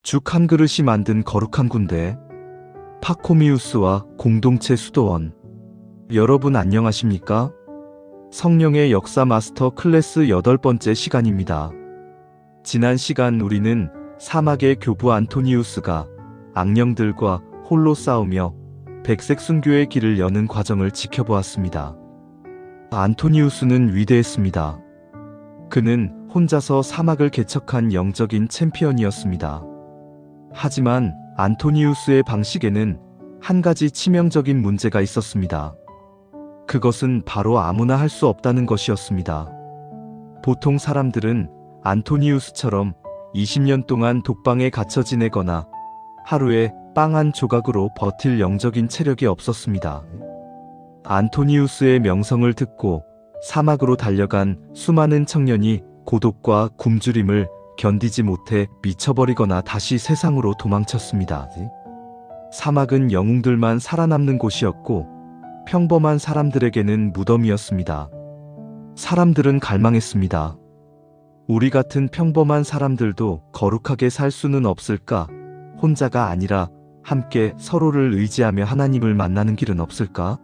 죽 한 그릇이 만든 거룩한 군대, 파코미우스와 공동체 수도원. 여러분 안녕하십니까? 성령의 역사 마스터 클래스 8번째 시간입니다. 지난 시간 우리는 사막의 교부 안토니우스가 악령들과 홀로 싸우며 백색 순교의 길을 여는 과정을 지켜보았습니다. 안토니우스는 위대했습니다. 그는 혼자서 사막을 개척한 영적인 챔피언이었습니다. 하지만 안토니우스의 방식에는 한 가지 치명적인 문제가 있었습니다. 그것은 바로 아무나 할 수 없다는 것이었습니다. 보통 사람들은 안토니우스처럼 20년 동안 독방에 갇혀 지내거나 하루에 빵 한 조각으로 버틸 영적인 체력이 없었습니다. 안토니우스의 명성을 듣고 사막으로 달려간 수많은 청년이 고독과 굶주림을 견디지 못해 미쳐버리거나 다시 세상으로 도망쳤습니다. 사막은 영웅들만 살아남는 곳이었고 평범한 사람들에게는 무덤이었습니다. 사람들은 갈망했습니다. 우리 같은 평범한 사람들도 거룩하게 살 수는 없을까? 혼자가 아니라 함께 서로를 의지하며 하나님을 만나는 길은 없을까?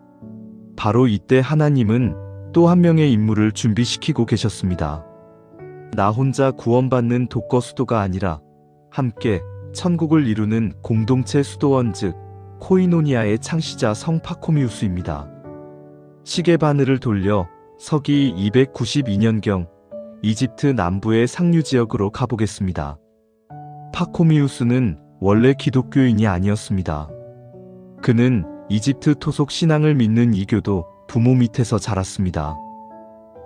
바로 이때 하나님은 또 한 명의 인물을 준비시키고 계셨습니다. 나 혼자 구원받는 독거 수도가 아니라 함께 천국을 이루는 공동체 수도원 즉 코이노니아의 창시자 성 파코미우스입니다. 시계 바늘을 돌려 서기 292년경 이집트 남부의 상류 지역으로 가보겠습니다. 파코미우스는 원래 기독교인이 아니었습니다. 그는 이집트 토속 신앙을 믿는 이교도 부모 밑에서 자랐습니다.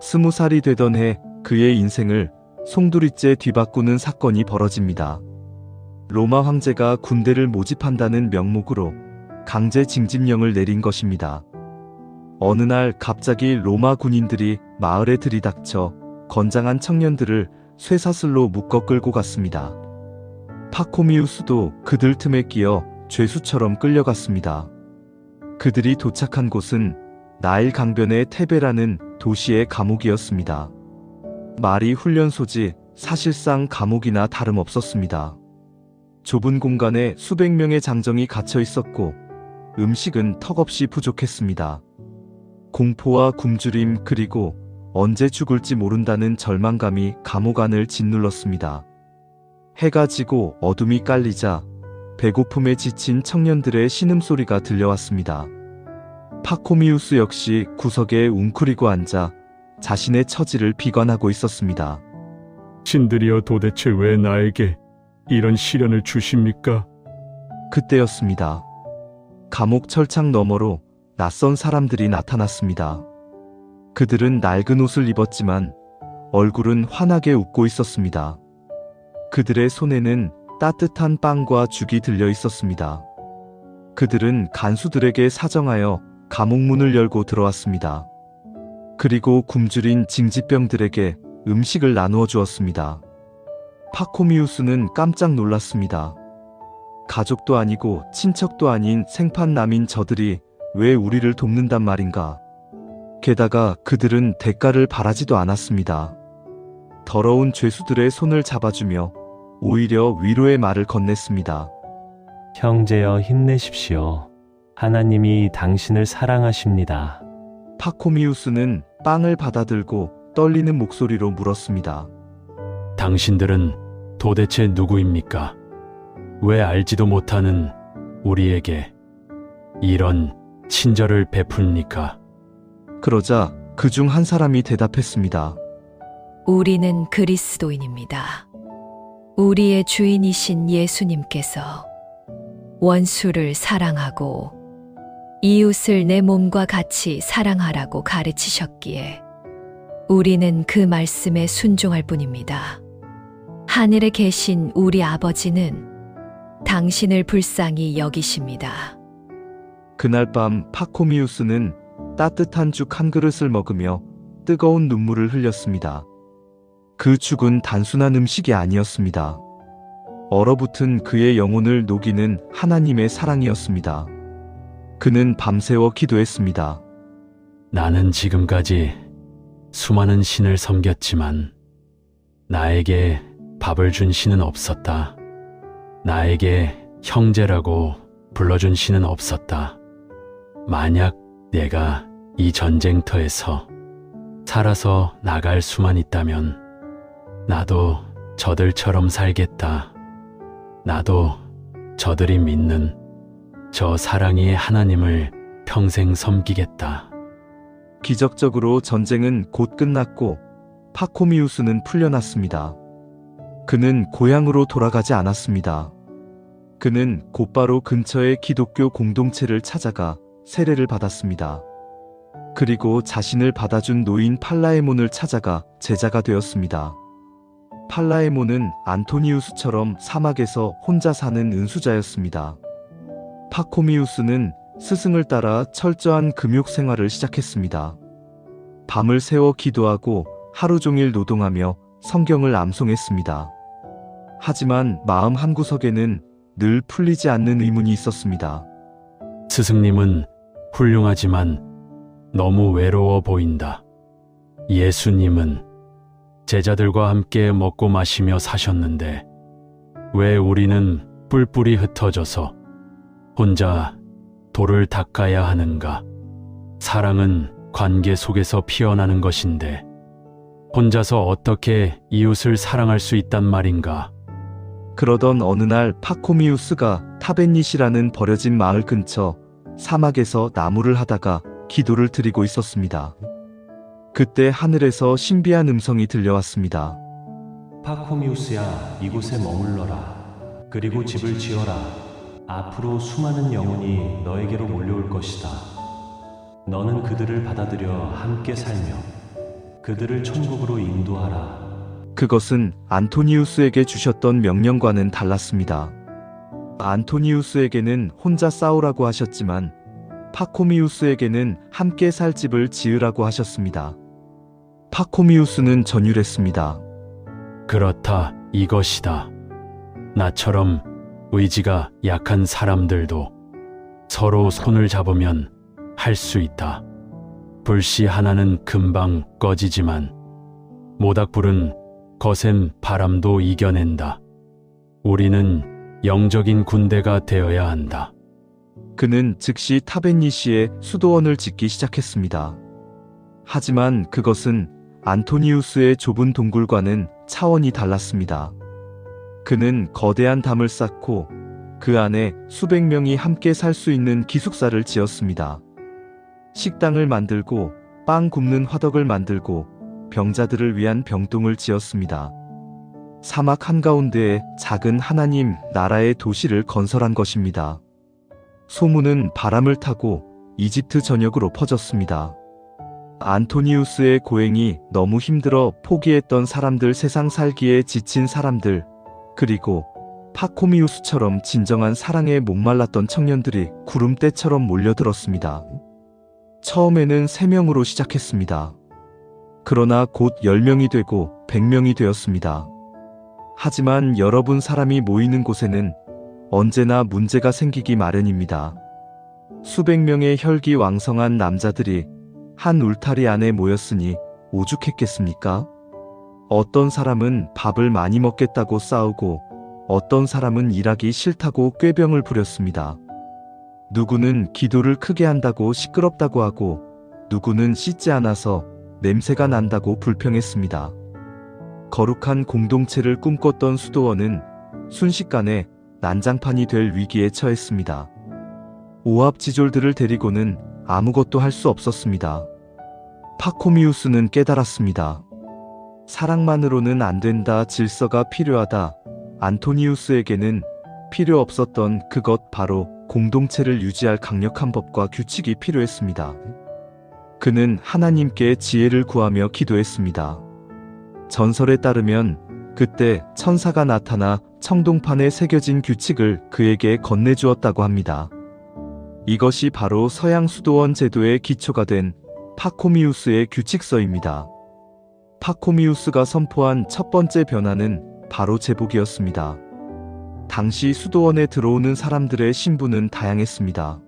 20살이 되던 해 그의 인생을 송두리째 뒤바꾸는 사건이 벌어집니다. 로마 황제가 군대를 모집한다는 명목으로 강제 징집령을 내린 것입니다. 어느 날 갑자기 로마 군인들이 마을에 들이닥쳐 건장한 청년들을 쇠사슬로 묶어 끌고 갔습니다. 파코미우스도 그들 틈에 끼어 죄수처럼 끌려갔습니다. 그들이 도착한 곳은 나일 강변의 테베라는 도시의 감옥이었습니다. 말이 훈련소지 사실상 감옥이나 다름없었습니다. 좁은 공간에 수백 명의 장정이 갇혀 있었고 음식은 턱없이 부족했습니다. 공포와 굶주림 그리고 언제 죽을지 모른다는 절망감이 감옥 안을 짓눌렀습니다. 해가 지고 어둠이 깔리자 배고픔에 지친 청년들의 신음소리가 들려왔습니다. 파코미우스 역시 구석에 웅크리고 앉아 자신의 처지를 비관하고 있었습니다. 신들이여 도대체 왜 나에게 이런 시련을 주십니까? 그때였습니다. 감옥 철창 너머로 낯선 사람들이 나타났습니다. 그들은 낡은 옷을 입었지만 얼굴은 환하게 웃고 있었습니다. 그들의 손에는 따뜻한 빵과 죽이 들려 있었습니다. 그들은 간수들에게 사정하여 감옥 문을 열고 들어왔습니다. 그리고 굶주린 징집병들에게 음식을 나누어 주었습니다. 파코미우스는 깜짝 놀랐습니다. 가족도 아니고 친척도 아닌 생판남인 저들이 왜 우리를 돕는단 말인가? 게다가 그들은 대가를 바라지도 않았습니다. 더러운 죄수들의 손을 잡아주며 오히려 위로의 말을 건넸습니다. 형제여 힘내십시오. 하나님이 당신을 사랑하십니다. 파코미우스는 빵을 받아들고 떨리는 목소리로 물었습니다. 당신들은 도대체 누구입니까? 왜 알지도 못하는 우리에게 이런 친절을 베풉니까? 그러자 그중 한 사람이 대답했습니다. 우리는 그리스도인입니다. 우리의 주인이신 예수님께서 원수를 사랑하고 이웃을 내 몸과 같이 사랑하라고 가르치셨기에 우리는 그 말씀에 순종할 뿐입니다. 하늘에 계신 우리 아버지는 당신을 불쌍히 여기십니다. 그날 밤 파코미우스는 따뜻한 죽 한 그릇을 먹으며 뜨거운 눈물을 흘렸습니다. 그 죽은 단순한 음식이 아니었습니다. 얼어붙은 그의 영혼을 녹이는 하나님의 사랑이었습니다. 그는 밤새워 기도했습니다. 나는 지금까지 수많은 신을 섬겼지만 나에게 밥을 준 신은 없었다. 나에게 형제라고 불러준 신은 없었다. 만약 내가 이 전쟁터에서 살아서 나갈 수만 있다면 나도 저들처럼 살겠다. 나도 저들이 믿는 저 사랑의 하나님을 평생 섬기겠다. 기적적으로 전쟁은 곧 끝났고 파코미우스는 풀려났습니다. 그는 고향으로 돌아가지 않았습니다. 그는 곧바로 근처의 기독교 공동체를 찾아가 세례를 받았습니다. 그리고 자신을 받아준 노인 팔라에몬을 찾아가 제자가 되었습니다. 팔라에몬은 안토니우스처럼 사막에서 혼자 사는 은수자였습니다. 파코미우스는 스승을 따라 철저한 금욕 생활을 시작했습니다. 밤을 새워 기도하고 하루 종일 노동하며 성경을 암송했습니다. 하지만 마음 한구석에는 늘 풀리지 않는 의문이 있었습니다. 스승님은 훌륭하지만 너무 외로워 보인다. 예수님은 제자들과 함께 먹고 마시며 사셨는데 왜 우리는 뿔뿔이 흩어져서 혼자 돌을 닦아야 하는가? 사랑은 관계 속에서 피어나는 것인데 혼자서 어떻게 이웃을 사랑할 수 있단 말인가? 그러던 어느 날 파코미우스가 타벤닛이라는 버려진 마을 근처 사막에서 나무를 하다가 기도를 드리고 있었습니다. 그때 하늘에서 신비한 음성이 들려왔습니다. 파코미우스야, 이곳에 머물러라. 그리고 집을 지어라. 앞으로 수많은 영혼이 너에게로 몰려올 것이다. 너는 그들을 받아들여 함께 살며 그들을 천국으로 인도하라. 그것은 안토니우스에게 주셨던 명령과는 달랐습니다. 안토니우스에게는 혼자 싸우라고 하셨지만 파코미우스에게는 함께 살 집을 지으라고 하셨습니다. 파코미우스는 전율했습니다. 그렇다, 이것이다. 나처럼 의지가 약한 사람들도 서로 손을 잡으면 할 수 있다. 불씨 하나는 금방 꺼지지만 모닥불은 거센 바람도 이겨낸다. 우리는 영적인 군대가 되어야 한다. 그는 즉시 타벤니시에 수도원을 짓기 시작했습니다. 하지만 그것은 안토니우스의 좁은 동굴과는 차원이 달랐습니다. 그는 거대한 담을 쌓고 그 안에 수백 명이 함께 살 수 있는 기숙사를 지었습니다. 식당을 만들고 빵 굽는 화덕을 만들고 병자들을 위한 병동을 지었습니다. 사막 한가운데에 작은 하나님 나라의 도시를 건설한 것입니다. 소문은 바람을 타고 이집트 전역으로 퍼졌습니다. 안토니우스의 고행이 너무 힘들어 포기했던 사람들, 세상 살기에 지친 사람들, 그리고 파코미우스처럼 진정한 사랑에 목말랐던 청년들이 구름대처럼 몰려들었습니다. 처음에는 3명으로 시작했습니다. 그러나 곧 10명이 되고 100명이 되었습니다. 하지만 여러분 사람이 모이는 곳에는 언제나 문제가 생기기 마련입니다. 수백 명의 혈기왕성한 남자들이 한 울타리 안에 모였으니 오죽했겠습니까? 어떤 사람은 밥을 많이 먹겠다고 싸우고 어떤 사람은 일하기 싫다고 꾀병을 부렸습니다. 누구는 기도를 크게 한다고 시끄럽다고 하고 누구는 씻지 않아서 냄새가 난다고 불평했습니다. 거룩한 공동체를 꿈꿨던 수도원은 순식간에 난장판이 될 위기에 처했습니다. 오합지졸들을 데리고는 아무것도 할 수 없었습니다. 파코미우스는 깨달았습니다. 사랑만으로는 안 된다, 질서가 필요하다. 안토니우스에게는 필요 없었던 그것, 바로 공동체를 유지할 강력한 법과 규칙이 필요했습니다. 그는 하나님께 지혜를 구하며 기도했습니다. 전설에 따르면 그때 천사가 나타나 청동판에 새겨진 규칙을 그에게 건네주었다고 합니다. 이것이 바로 서양 수도원 제도의 기초가 된 파코미우스의 규칙서입니다. 파코미우스가 선포한 첫 번째 변화는 바로 제복이었습니다. 당시 수도원에 들어오는 사람들의 신분은 다양했습니다.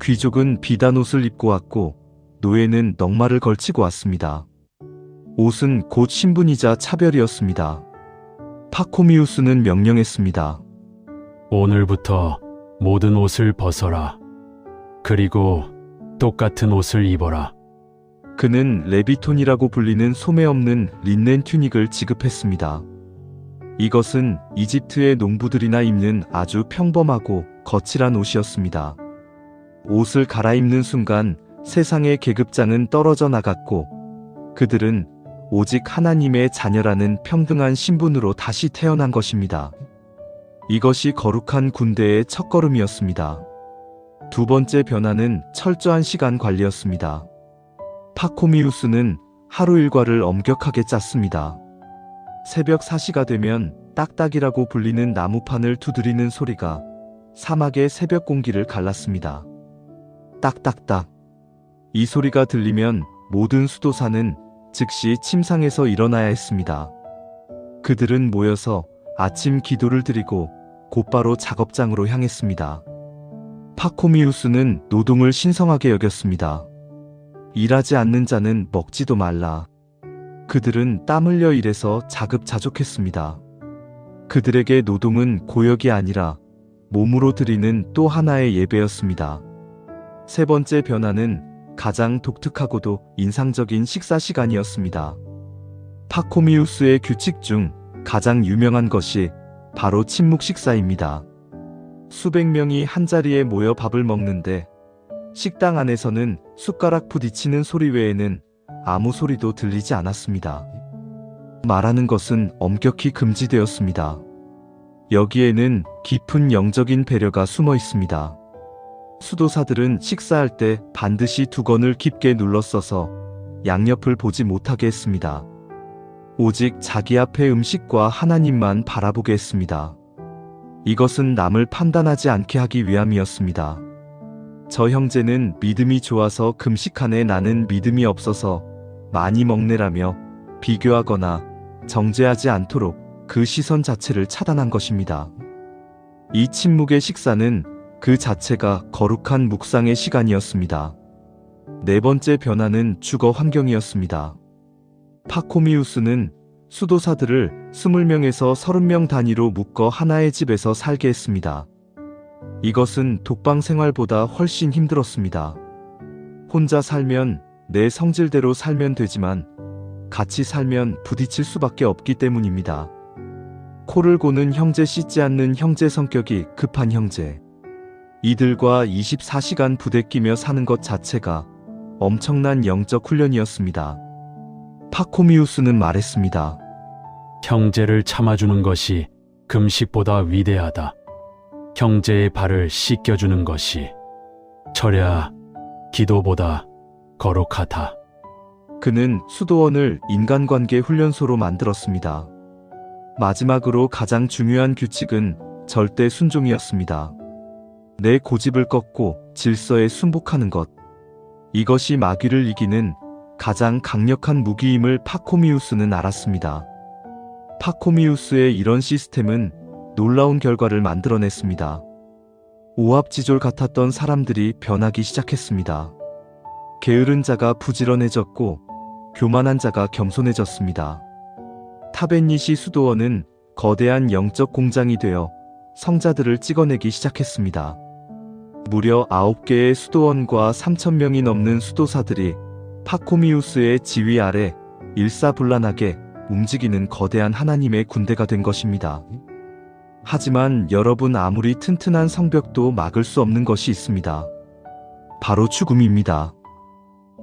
귀족은 비단 옷을 입고 왔고 노예는 넉마를 걸치고 왔습니다. 옷은 곧 신분이자 차별이었습니다. 파코미우스는 명령했습니다. 오늘부터 모든 옷을 벗어라. 그리고 똑같은 옷을 입어라. 그는 레비톤이라고 불리는 소매 없는 린넨 튜닉을 지급했습니다. 이것은 이집트의 농부들이나 입는 아주 평범하고 거칠한 옷이었습니다. 옷을 갈아입는 순간 세상의 계급장은 떨어져 나갔고 그들은 오직 하나님의 자녀라는 평등한 신분으로 다시 태어난 것입니다. 이것이 거룩한 군대의 첫걸음이었습니다. 두 번째 변화는 철저한 시간 관리였습니다. 파코미우스는 하루 일과를 엄격하게 짰습니다. 새벽 4시가 되면 딱딱이라고 불리는 나무판을 두드리는 소리가 사막의 새벽 공기를 갈랐습니다. 딱딱딱. 이 소리가 들리면 모든 수도사는 즉시 침상에서 일어나야 했습니다. 그들은 모여서 아침 기도를 드리고 곧바로 작업장으로 향했습니다. 파코미우스는 노동을 신성하게 여겼습니다. 일하지 않는 자는 먹지도 말라. 그들은 땀 흘려 일해서 자급자족했습니다. 그들에게 노동은 고역이 아니라 몸으로 드리는 또 하나의 예배였습니다. 세 번째 변화는 가장 독특하고도 인상적인 식사 시간이었습니다. 파코미우스의 규칙 중 가장 유명한 것이 바로 침묵 식사입니다. 수백 명이 한자리에 모여 밥을 먹는데 식당 안에서는 숟가락 부딪히는 소리 외에는 아무 소리도 들리지 않았습니다. 말하는 것은 엄격히 금지되었습니다. 여기에는 깊은 영적인 배려가 숨어 있습니다. 수도사들은 식사할 때 반드시 두건을 깊게 눌러 써서 양옆을 보지 못하게 했습니다. 오직 자기 앞의 음식과 하나님만 바라보게 했습니다. 이것은 남을 판단하지 않게 하기 위함이었습니다. 저 형제는 믿음이 좋아서 금식하네, 나는 믿음이 없어서 많이 먹네라며 비교하거나 정죄하지 않도록 그 시선 자체를 차단한 것입니다. 이 침묵의 식사는 그 자체가 거룩한 묵상의 시간이었습니다. 네 번째 변화는 주거 환경이었습니다. 파코미우스는 수도사들을 20명에서 30명 단위로 묶어 하나의 집에서 살게 했습니다. 이것은 독방 생활보다 훨씬 힘들었습니다. 혼자 살면 내 성질대로 살면 되지만 같이 살면 부딪힐 수밖에 없기 때문입니다. 코를 고는 형제, 씻지 않는 형제, 성격이 급한 형제. 이들과 24시간 부대끼며 사는 것 자체가 엄청난 영적 훈련이었습니다. 파코미우스는 말했습니다. 형제를 참아주는 것이 금식보다 위대하다. 형제의 발을 씻겨주는 것이 절야 기도보다 거룩하다. 그는 수도원을 인간관계 훈련소로 만들었습니다. 마지막으로 가장 중요한 규칙은 절대 순종이었습니다. 내 고집을 꺾고 질서에 순복하는 것. 이것이 마귀를 이기는 가장 강력한 무기임을 파코미우스는 알았습니다. 파코미우스의 이런 시스템은 놀라운 결과를 만들어냈습니다. 오합지졸 같았던 사람들이 변하기 시작했습니다. 게으른 자가 부지런해졌고 교만한 자가 겸손해졌습니다. 타벳니시 수도원은 거대한 영적 공장이 되어 성자들을 찍어내기 시작했습니다. 무려 9개의 수도원과 3,000명이 넘는 수도사들이 파코미우스의 지휘 아래 일사불란하게 움직이는 거대한 하나님의 군대가 된 것입니다. 하지만 여러분, 아무리 튼튼한 성벽도 막을 수 없는 것이 있습니다. 바로 죽음입니다.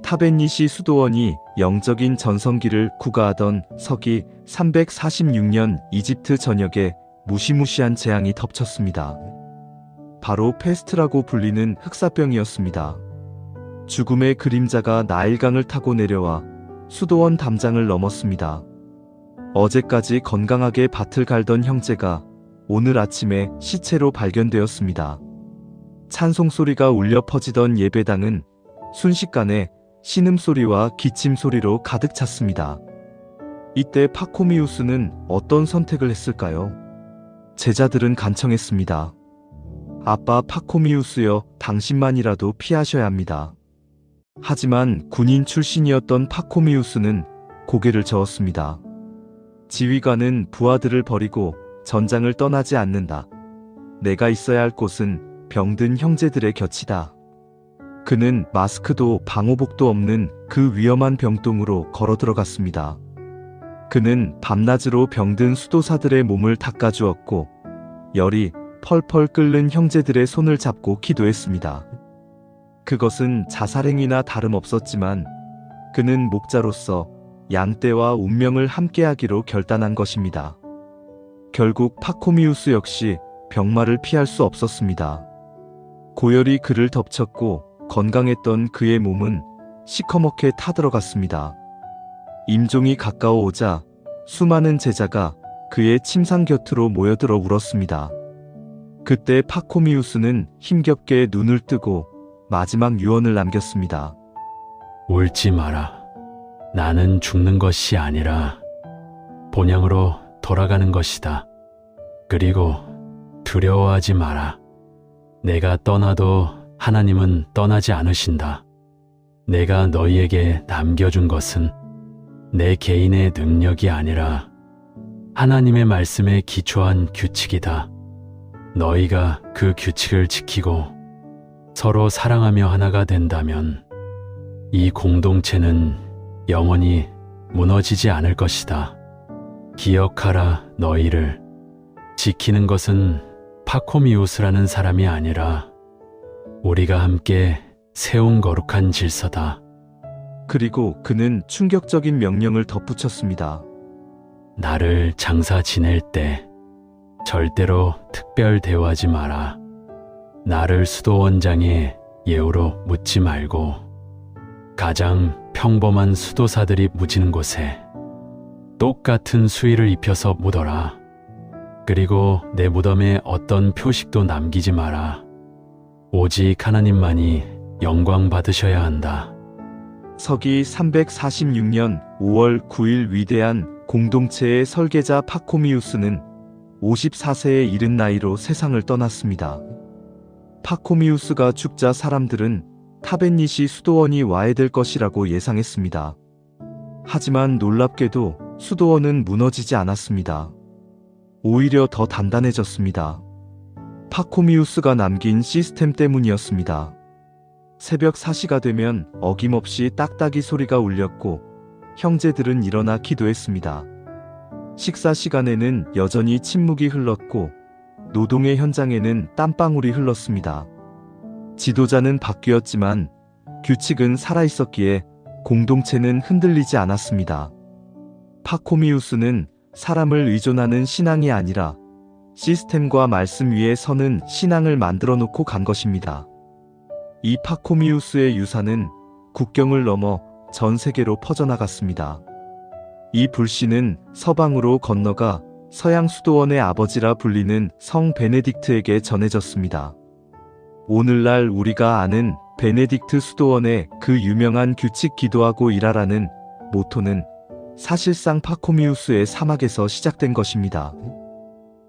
타벳니시 수도원이 영적인 전성기를 구가하던 서기 346년 이집트 전역에 무시무시한 재앙이 덮쳤습니다. 바로 페스트라고 불리는 흑사병이었습니다. 죽음의 그림자가 나일강을 타고 내려와 수도원 담장을 넘었습니다. 어제까지 건강하게 밭을 갈던 형제가 오늘 아침에 시체로 발견되었습니다. 찬송소리가 울려 퍼지던 예배당은 순식간에 신음소리와 기침소리로 가득 찼습니다. 이때 파코미우스는 어떤 선택을 했을까요? 제자들은 간청했습니다. 아빠 파코미우스여, 당신만이라도 피하셔야 합니다. 하지만 군인 출신이었던 파코미우스는 고개를 저었습니다. 지휘관은 부하들을 버리고 전장을 떠나지 않는다. 내가 있어야 할 곳은 병든 형제들의 곁이다. 그는 마스크도 방호복도 없는 그 위험한 병동으로 걸어 들어갔습니다. 그는 밤낮으로 병든 수도사들의 몸을 닦아주었고 열이 펄펄 끓는 형제들의 손을 잡고 기도했습니다. 그것은 자살행위나 다름없었지만 그는 목자로서 양떼와 운명을 함께하기로 결단한 것입니다. 결국 파코미우스 역시 병마를 피할 수 없었습니다. 고열이 그를 덮쳤고 건강했던 그의 몸은 시커멓게 타들어갔습니다. 임종이 가까워오자 수많은 제자가 그의 침상 곁으로 모여들어 울었습니다. 그때 파코미우스는 힘겹게 눈을 뜨고 마지막 유언을 남겼습니다. 울지 마라. 나는 죽는 것이 아니라 본향으로 돌아가는 것이다. 그리고 두려워하지 마라. 내가 떠나도 하나님은 떠나지 않으신다. 내가 너희에게 남겨준 것은 내 개인의 능력이 아니라 하나님의 말씀에 기초한 규칙이다. 너희가 그 규칙을 지키고 서로 사랑하며 하나가 된다면 이 공동체는 영원히 무너지지 않을 것이다. 기억하라. 너희를 지키는 것은 파코미우스라는 사람이 아니라 우리가 함께 세운 거룩한 질서다. 그리고 그는 충격적인 명령을 덧붙였습니다. 나를 장사 지낼 때 절대로 특별 대우하지 마라. 나를 수도원장의 예우로 묻지 말고 가장 평범한 수도사들이 묻히는 곳에 똑같은 수의를 입혀서 묻어라. 그리고 내 무덤에 어떤 표식도 남기지 마라. 오직 하나님만이 영광 받으셔야 한다. 서기 346년 5월 9일 위대한 공동체의 설계자 파코미우스는 54세에 이른 나이로 세상을 떠났습니다. 파코미우스가 죽자 사람들은 타벳니시 수도원이 와해될 것이라고 예상했습니다. 하지만 놀랍게도 수도원은 무너지지 않았습니다. 오히려 더 단단해졌습니다. 파코미우스가 남긴 시스템 때문이었습니다. 새벽 4시가 되면 어김없이 딱딱이 소리가 울렸고 형제들은 일어나 기도했습니다. 식사 시간에는 여전히 침묵이 흘렀고 노동의 현장에는 땀방울이 흘렀습니다. 지도자는 바뀌었지만 규칙은 살아있었기에 공동체는 흔들리지 않았습니다. 파코미우스는 사람을 의존하는 신앙이 아니라 시스템과 말씀 위에 서는 신앙을 만들어 놓고 간 것입니다. 이 파코미우스의 유산은 국경을 넘어 전 세계로 퍼져나갔습니다. 이 불씨는 서방으로 건너가 서양 수도원의 아버지라 불리는 성 베네딕트에게 전해졌습니다. 오늘날 우리가 아는 베네딕트 수도원의 그 유명한 규칙 기도하고 일하라는 모토는 사실상 파코미우스의 사막에서 시작된 것입니다.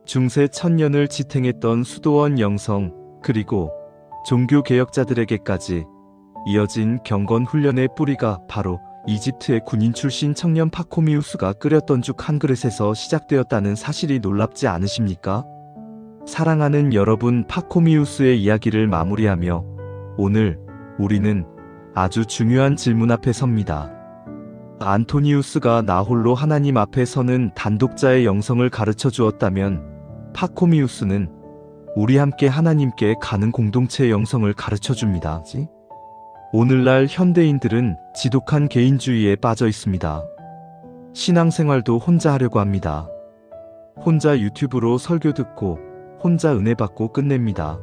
중세 천년을 지탱했던 수도원 영성 그리고 종교개혁자들에게까지 이어진 경건 훈련의 뿌리가 바로 이집트의 군인 출신 청년 파코미우스가 끓였던 죽 한 그릇에서 시작되었다는 사실이 놀랍지 않으십니까? 사랑하는 여러분, 파코미우스의 이야기를 마무리하며 오늘 우리는 아주 중요한 질문 앞에 섭니다. 안토니우스가 나 홀로 하나님 앞에 서는 단독자의 영성을 가르쳐 주었다면 파코미우스는 우리 함께 하나님께 가는 공동체의 영성을 가르쳐 줍니다. 오늘날 현대인들은 지독한 개인주의에 빠져 있습니다. 신앙생활도 혼자 하려고 합니다. 혼자 유튜브로 설교 듣고 혼자 은혜 받고 끝냅니다.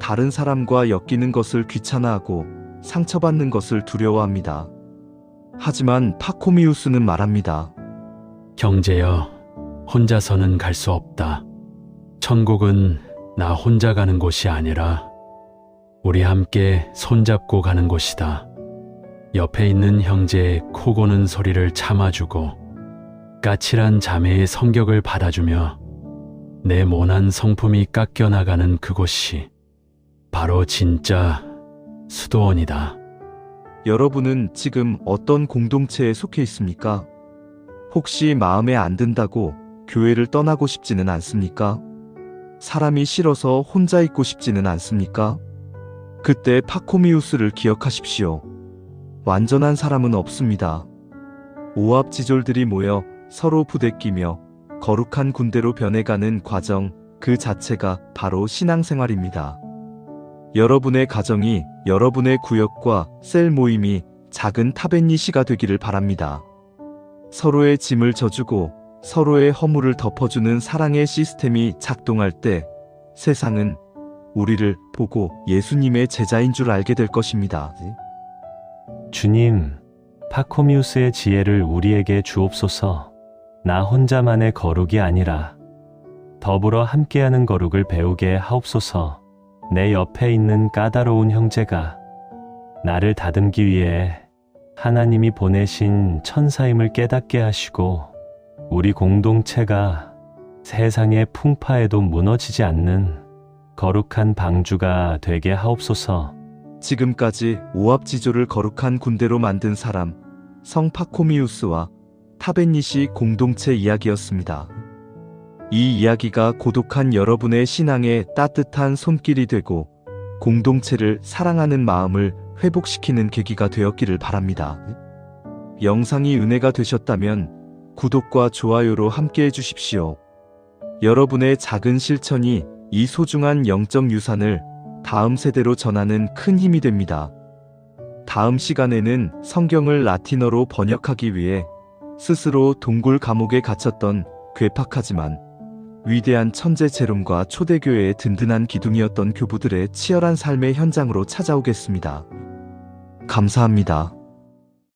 다른 사람과 엮이는 것을 귀찮아하고 상처받는 것을 두려워합니다. 하지만 파코미우스는 말합니다. 형제여, 혼자서는 갈 수 없다. 천국은 나 혼자 가는 곳이 아니라 우리 함께 손잡고 가는 곳이다. 옆에 있는 형제의 코 고는 소리를 참아주고 까칠한 자매의 성격을 받아주며 내 모난 성품이 깎여나가는 그곳이 바로 진짜 수도원이다. 여러분은 지금 어떤 공동체에 속해 있습니까? 혹시 마음에 안 든다고 교회를 떠나고 싶지는 않습니까? 사람이 싫어서 혼자 있고 싶지는 않습니까? 그때 파코미우스를 기억하십시오. 완전한 사람은 없습니다. 오합지졸들이 모여 서로 부대끼며 거룩한 군대로 변해가는 과정 그 자체가 바로 신앙생활입니다. 여러분의 가정이, 여러분의 구역과 셀 모임이 작은 타벤니시가 되기를 바랍니다. 서로의 짐을 져주고 서로의 허물을 덮어주는 사랑의 시스템이 작동할 때 세상은 우리를 보고 예수님의 제자인 줄 알게 될 것입니다. 주님, 파코미우스의 지혜를 우리에게 주옵소서. 나 혼자만의 거룩이 아니라 더불어 함께하는 거룩을 배우게 하옵소서. 내 옆에 있는 까다로운 형제가 나를 다듬기 위해 하나님이 보내신 천사임을 깨닫게 하시고 우리 공동체가 세상의 풍파에도 무너지지 않는 거룩한 방주가 되게 하옵소서. 지금까지 오합지졸을 거룩한 군대로 만든 사람 성 파코미우스와 타벤니시 공동체 이야기였습니다. 이 이야기가 고독한 여러분의 신앙에 따뜻한 손길이 되고 공동체를 사랑하는 마음을 회복시키는 계기가 되었기를 바랍니다. 영상이 은혜가 되셨다면 구독과 좋아요로 함께해 주십시오. 여러분의 작은 실천이 이 소중한 영적 유산을 다음 세대로 전하는 큰 힘이 됩니다. 다음 시간에는 성경을 라틴어로 번역하기 위해 스스로 동굴 감옥에 갇혔던 괴팍하지만 위대한 천재 제롬과 초대교회의 든든한 기둥이었던 교부들의 치열한 삶의 현장으로 찾아오겠습니다. 감사합니다.